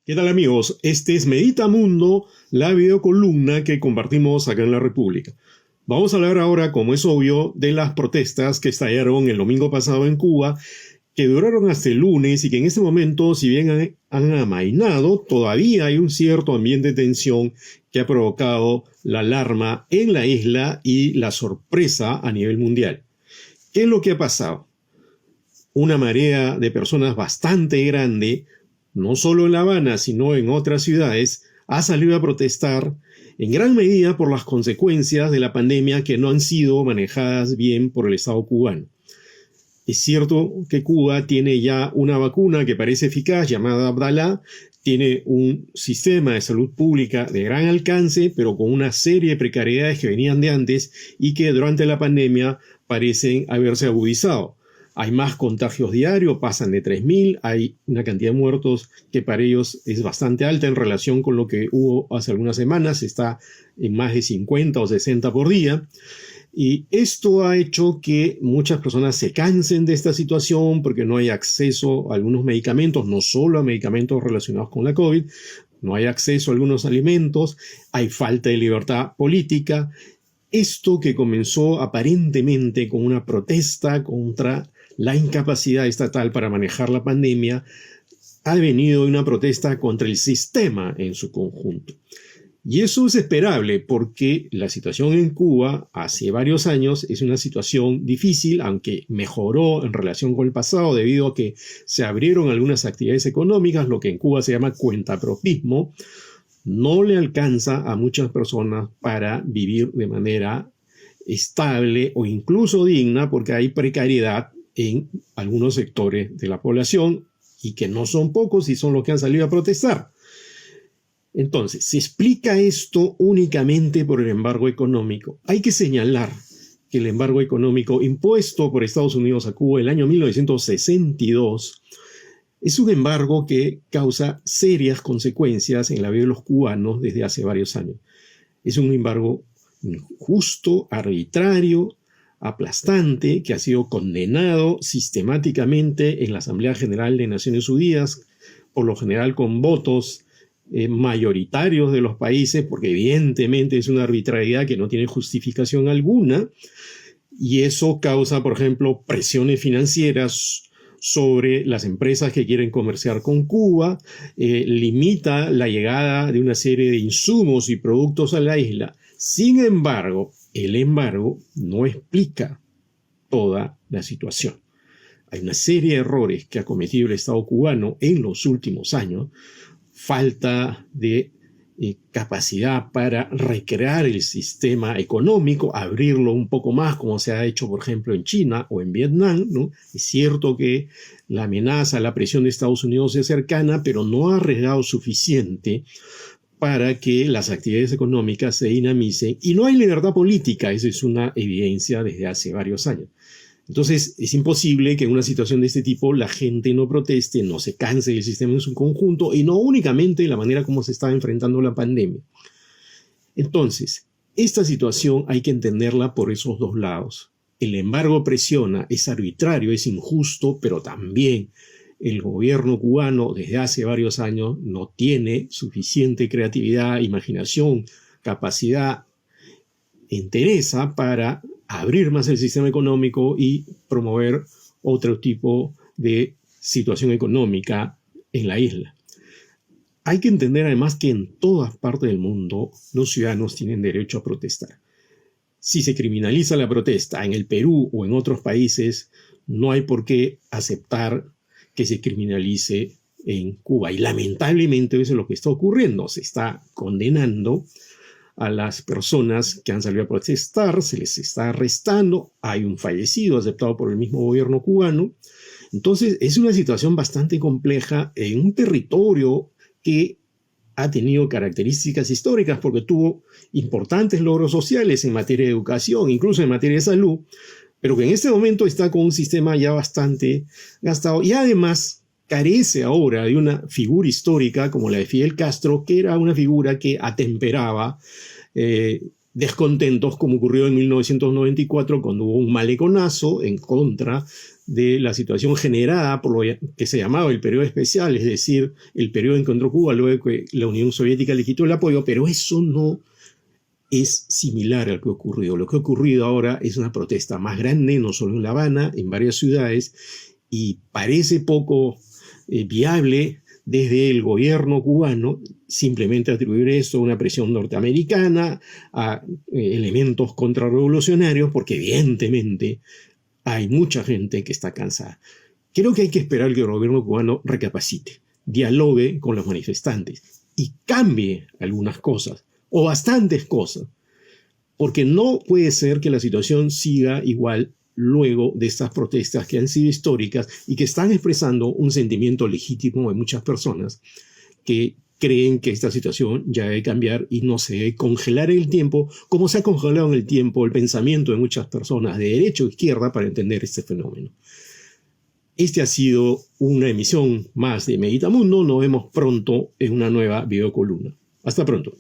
¿Qué tal amigos? Este es Medita Mundo, la videocolumna que compartimos acá en la República. Vamos a hablar ahora, como es obvio, de las protestas que estallaron el domingo pasado en Cuba, que duraron hasta el lunes y que en este momento, si bien han amainado, todavía hay un cierto ambiente de tensión que ha provocado la alarma en la isla y la sorpresa a nivel mundial. ¿Qué es lo que ha pasado? Una marea de personas bastante grande, no solo en La Habana, sino en otras ciudades, ha salido a protestar en gran medida por las consecuencias de la pandemia que no han sido manejadas bien por el Estado cubano. Es cierto que Cuba tiene ya una vacuna que parece eficaz, llamada Abdala, tiene un sistema de salud pública de gran alcance, pero con una serie de precariedades que venían de antes y que durante la pandemia parecen haberse agudizado. Hay más contagios diarios, pasan de 3.000, hay una cantidad de muertos que para ellos es bastante alta en relación con lo que hubo hace algunas semanas, está en más de 50 o 60 por día. Y esto ha hecho que muchas personas se cansen de esta situación porque no hay acceso a algunos medicamentos, no solo a medicamentos relacionados con la COVID, no hay acceso a algunos alimentos, hay falta de libertad política. Esto que comenzó aparentemente con una protesta contra la incapacidad estatal para manejar la pandemia, ha venido de una protesta contra el sistema en su conjunto. Y eso es esperable porque la situación en Cuba hace varios años es una situación difícil, aunque mejoró en relación con el pasado debido a que se abrieron algunas actividades económicas, lo que en Cuba se llama cuentapropismo. No le alcanza a muchas personas para vivir de manera estable o incluso digna porque hay precariedad en algunos sectores de la población y que no son pocos y son los que han salido a protestar. Entonces, ¿se explica esto únicamente por el embargo económico? Hay que señalar que el embargo económico impuesto por Estados Unidos a Cuba en el año 1962 es un embargo que causa serias consecuencias en la vida de los cubanos desde hace varios años. Es un embargo injusto, arbitrario, aplastante, que ha sido condenado sistemáticamente en la Asamblea General de Naciones Unidas, por lo general con votos mayoritarios de los países, porque evidentemente es una arbitrariedad que no tiene justificación alguna, y eso causa, por ejemplo, presiones financieras sobre las empresas que quieren comerciar con Cuba, limita la llegada de una serie de insumos y productos a la isla. Sin embargo, el embargo no explica toda la situación. Hay una serie de errores que ha cometido el Estado cubano en los últimos años, falta de capacidad para recrear el sistema económico, abrirlo un poco más como se ha hecho por ejemplo en China o en Vietnam, ¿no? Es cierto que la amenaza, la presión de Estados Unidos es cercana, pero no ha arriesgado suficiente para que las actividades económicas se dinamicen y no hay libertad política, eso es una evidencia desde hace varios años. Entonces es imposible que en una situación de este tipo la gente no proteste, no se canse del sistema en su conjunto y no únicamente la manera como se está enfrentando la pandemia. Entonces, esta situación hay que entenderla por esos dos lados. El embargo presiona, es arbitrario, es injusto, pero también el gobierno cubano desde hace varios años no tiene suficiente creatividad, imaginación, capacidad, entereza para abrir más el sistema económico y promover otro tipo de situación económica en la isla. Hay que entender además que en todas partes del mundo los ciudadanos tienen derecho a protestar. Si se criminaliza la protesta en el Perú o en otros países, no hay por qué aceptar que se criminalice en Cuba. Y lamentablemente eso es lo que está ocurriendo. Se está condenando a las personas que han salido a protestar, se les está arrestando, hay un fallecido aceptado por el mismo gobierno cubano. Entonces es una situación bastante compleja en un territorio que ha tenido características históricas porque tuvo importantes logros sociales en materia de educación, incluso en materia de salud, pero que en este momento está con un sistema ya bastante gastado y además carece ahora de una figura histórica como la de Fidel Castro, que era una figura que atemperaba descontentos, como ocurrió en 1994 cuando hubo un maleconazo en contra de la situación generada por lo que se llamaba el periodo especial, es decir, el periodo en que entró Cuba luego de que la Unión Soviética le quitó el apoyo, pero eso no es similar al que ha ocurrido. Lo que ha ocurrido ahora es una protesta más grande, no solo en La Habana, en varias ciudades, y parece poco viable desde el gobierno cubano simplemente atribuir esto a una presión norteamericana, a elementos contrarrevolucionarios, porque evidentemente hay mucha gente que está cansada. Creo que hay que esperar que el gobierno cubano recapacite, dialogue con los manifestantes y cambie algunas cosas, o bastantes cosas, porque no puede ser que la situación siga igual luego de estas protestas que han sido históricas y que están expresando un sentimiento legítimo de muchas personas que creen que esta situación ya debe cambiar y no se debe congelar el tiempo, como se ha congelado en el tiempo el pensamiento de muchas personas de derecha o izquierda para entender este fenómeno. Este ha sido una emisión más de Meditamundo. Nos vemos pronto en una nueva videocolumna. Hasta pronto.